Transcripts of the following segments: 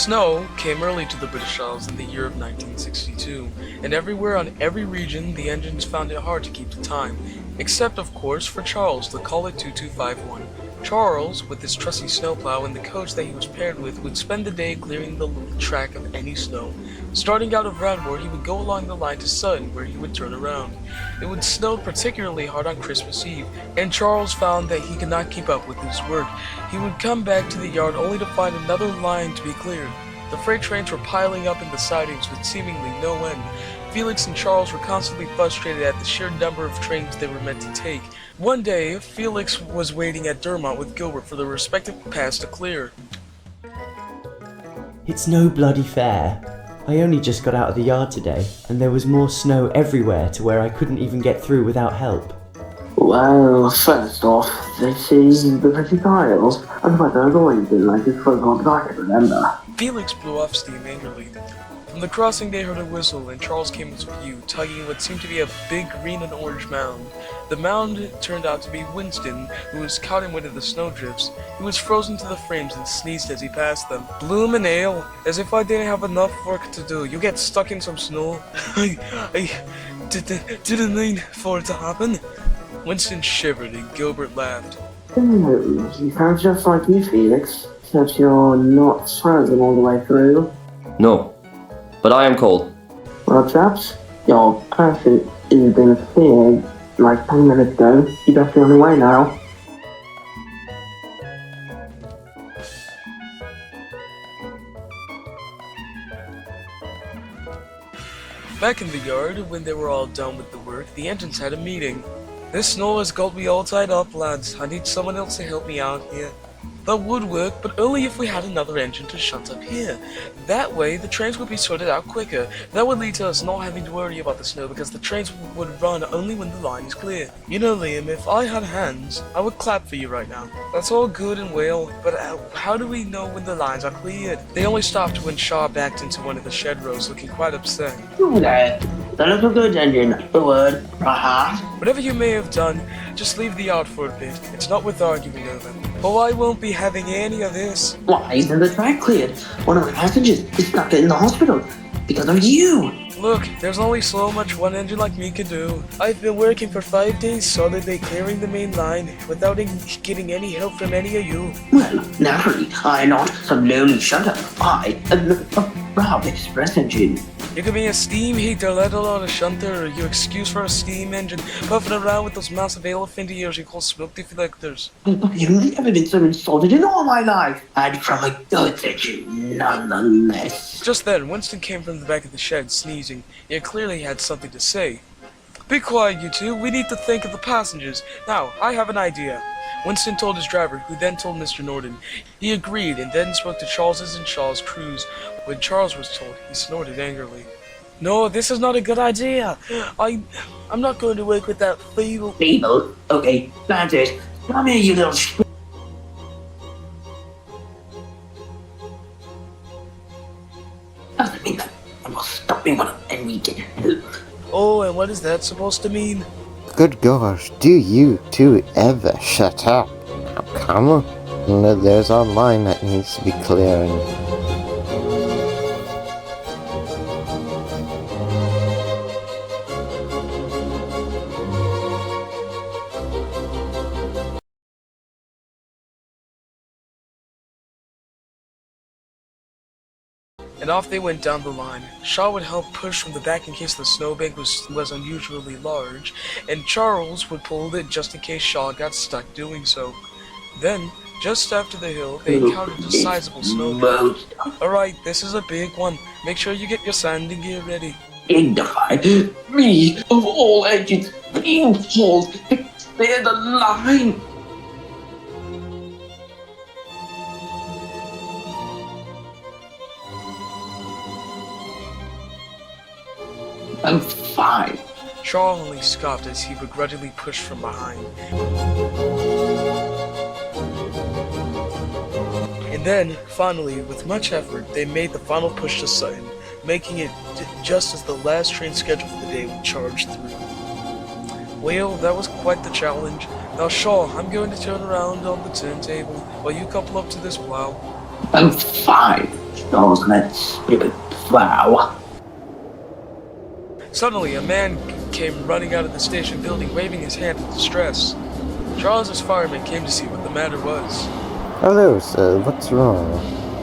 Snow came early to the British Isles in the year of 1962, and everywhere on every region the engines found it hard to keep the time, except of course for Charles, the Colet 2251. Charles, with his trusty snowplow and the coach that he was paired with, would spend the day clearing the track of any snow. Starting out of Radmoore, he would go along the line to Sutton, where he would turn around. It would snow particularly hard on Christmas Eve, and Charles found that he could not keep up with his work. He would come back to the yard only to find another line to be cleared. The freight trains were piling up in the sidings with seemingly no end. Felix and Charles were constantly frustrated at the sheer number of trains they were meant to take. One day, Felix was waiting at Dermot with Gilbert for their respective paths to clear. It's no bloody fair. I only just got out of the yard today, and there was more snow everywhere to where I couldn't even get through without help. Well, first off, this is the British Isles, and the weather has always been like this for as long as I can remember. Felix blew off steam angrily. From the crossing they heard a whistle, and Charles came into view, tugging what seemed to be a big green and orange mound. The mound turned out to be Winston, who was caught in one of the snowdrifts. He was frozen to the frames and sneezed as he passed them. Bloomin' ale, as if I didn't have enough work to do. You get stuck in some snow. I didn't mean for it to happen. Winston shivered and Gilbert laughed. You sound just like you, Felix, except you're not frozen all the way through. No, but I am cold. Well, chaps, your parachute has been cleared like 10 minutes ago. You're just on the way now. Back in the yard, when they were all done with the work, the engines had a meeting. This snow has got me all tied up, lads. I need someone else to help me out here. That would work, but only if we had another engine to shunt up here. That way, the trains would be sorted out quicker. That would lead to us not having to worry about the snow because the trains would run only when the line is clear. You know, Liam, if I had hands, I would clap for you right now. That's all good and well, but how do we know when the lines are cleared? They only stopped when Shaw backed into one of the shed rows, looking quite upset. That is a good engine. The word, perhaps. Whatever you may have done, just leave the yard for a bit. It's not worth arguing over. Oh, I won't be having any of this. Why isn't the track cleared? One of my passengers is stuck in the hospital because of you. Look, there's only so much one engine like me can do. I've been working for 5 days solidly clearing the main line without getting any help from any of you. Well, naturally, I am not some lonely shutter. I am a proud express engine. You could be a steam heater, let alone a shunter, or your excuse for a steam engine, puffing around with those massive elephant ears you call smoke deflectors. You've never been so insulted in all my life, and from a good engine, nonetheless. Just then, Winston came from the back of the shed, sneezing. He clearly had something to say. Be quiet, you two. We need to think of the passengers. Now, I have an idea. Winston told his driver, who then told Mr. Norton. He agreed, and then spoke to Charles's and Shaw's crews. When Charles was told, he snorted angrily. No, this is not a good idea. I'm not going to work with that feeble... Feeble? Okay, that's it. Come here, you little sh**. Doesn't mean that I will stop me when I need to help. Oh, and what is that supposed to mean? Good gosh, do you two ever shut up? Now come on, there's our line that needs to be clearing. And off they went down the line. Shaw would help push from the back in case the snowbank was unusually large, and Charles would pull it just in case Shaw got stuck doing so. Then, just after the hill, they encountered a sizable snowbank. Alright, this is a big one. Make sure you get your sanding gear ready. Dignify me of all engines being told to clear the line. I'm fine. Shaw only scoffed as he begrudgingly pushed from behind. And then, finally, with much effort, they made the final push to Sutton, making it just as the last train scheduled for the day would charge through. Well, that was quite the challenge. Now Shaw, I'm going to turn around on the turntable while you couple up to this plow. I'm fine. Charles and that stupid plow. Suddenly, a man came running out of the station building, waving his hand in distress. Charles's fireman came to see what the matter was. Hello, sir. What's wrong?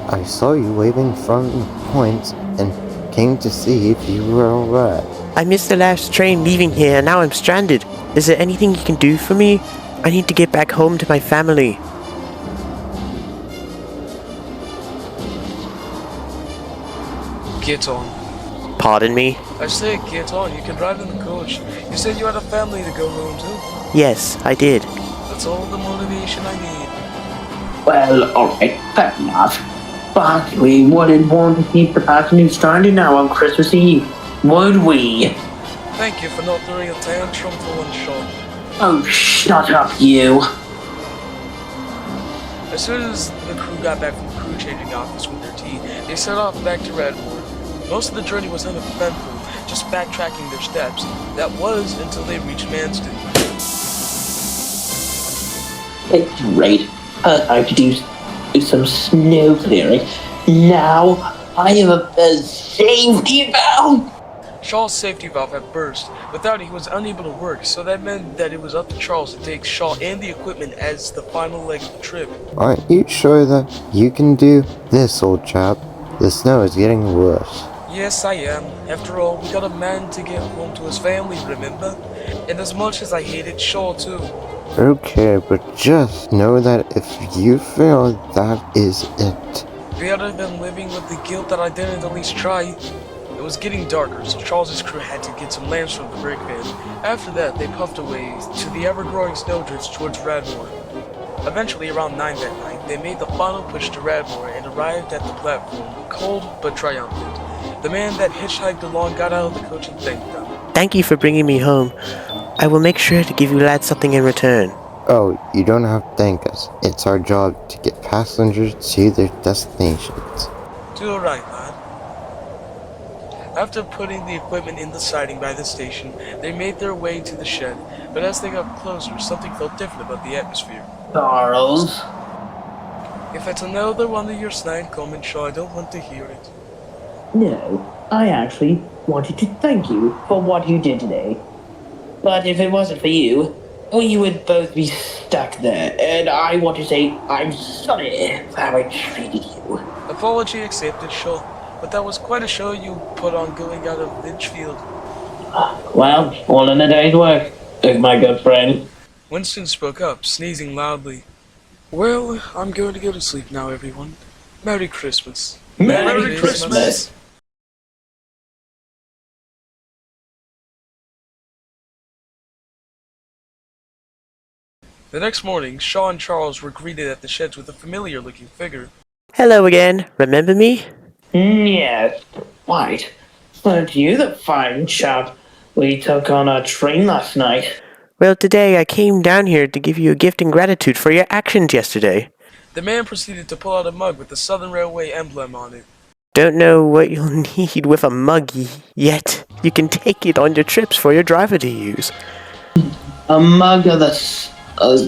I saw you waving from the point and came to see if you were alright. I missed the last train leaving here and now I'm stranded. Is there anything you can do for me? I need to get back home to my family. Get on. Pardon me? I say, get on. You can drive in the coach. You said you had a family to go home to. Yes, I did. That's all the motivation I need. Well, alright, fair enough. But we wouldn't want to keep the passengers stranded now on Christmas Eve, would we? Thank you for not throwing a tantrum for one shot. Oh, shut up, you. As soon as the crew got back from the crew changing office with their tea, they set off back to Radmoore. Most of the journey was uneventful, just backtracking their steps. That was until they reached Manston. It's great. I have to do some snow clearing. Now, I have a safety valve. Shaw's safety valve had burst. Without it, he was unable to work, so that meant that it was up to Charles to take Shaw and the equipment as the final leg of the trip. Aren't you sure that you can do this, old chap? The snow is getting worse. Yes, I am. After all, we got a man to get home to his family, remember? And as much as I hated Shaw too. Okay, but just know that if you fail, that is it. Better than living with the guilt that I didn't at least try. It was getting darker, so Charles's crew had to get some lamps from the brake van. After that, they puffed away to the ever-growing snowdrifts towards Radmoore. Eventually, around 9 that night, they made the final push to Radmoore and arrived at the platform, cold but triumphant. The man that hitchhiked along got out of the coach and thanked them. Thank you for bringing me home. I will make sure to give you lads something in return. Oh, you don't have to thank us. It's our job to get passengers to their destinations. Do right, lad. After putting the equipment in the siding by the station, they made their way to the shed, but as they got closer, something felt different about the atmosphere. Charles. If it's another one of your snide comments, Shaw, I don't want to hear it. No, I actually wanted to thank you for what you did today. But if it wasn't for you, we would both be stuck there, and I want to say I'm sorry for how I treated you. Apology accepted, Shaw, but that was quite a show you put on going out of Litchfield. Well, all in a day's work, my good friend. Winston spoke up, sneezing loudly. Well, I'm going to go to sleep now, everyone. Merry Christmas. Merry Christmas. The next morning, Shaw and Charles were greeted at the sheds with a familiar-looking figure. Hello again. Remember me? Yes, right. Weren't you the fine chap we took on a train last night? Well, today I came down here to give you a gift in gratitude for your actions yesterday. The man proceeded to pull out a mug with the Southern Railway emblem on it. Don't know what you'll need with a mug yet. You can take it on your trips for your driver to use. A mug of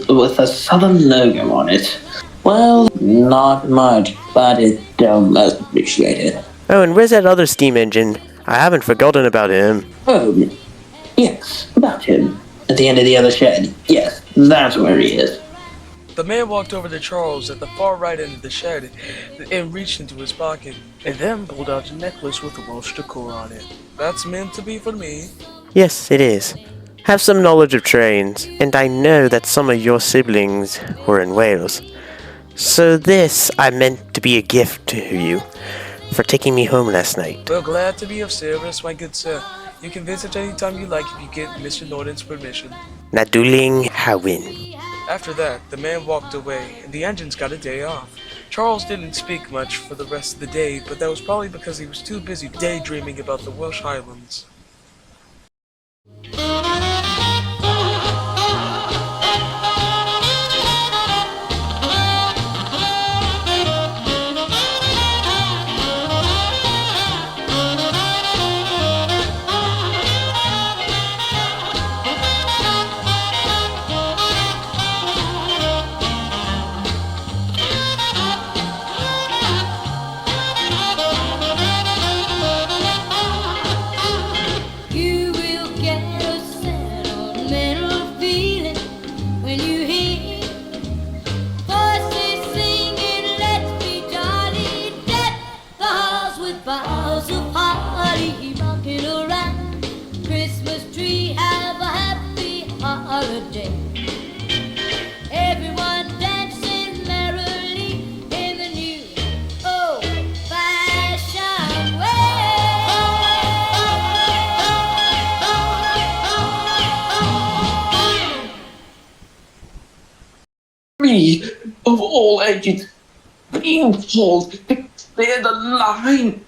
with a Southern logo on it. Well, not much, but it's still most appreciated. Oh, and where's that other steam engine? I haven't forgotten about him. Oh, yes, about him. At the end of the other shed. Yes, that's where he is. The man walked over to Charles at the far right end of the shed and reached into his pocket, and then pulled out a necklace with Welsh decor on it. That's meant to be for me. Yes, it is. Have some knowledge of trains, and I know that some of your siblings were in Wales. So this I meant to be a gift to you for taking me home last night. Well, glad to be of service, my good sir. You can visit anytime you like if you get Mr. Norton's permission. Naduling Hawin. After that, the man walked away, and the engines got a day off. Charles didn't speak much for the rest of the day, but that was probably because he was too busy daydreaming about the Welsh Highlands. free of all engines being pulled to clear the line.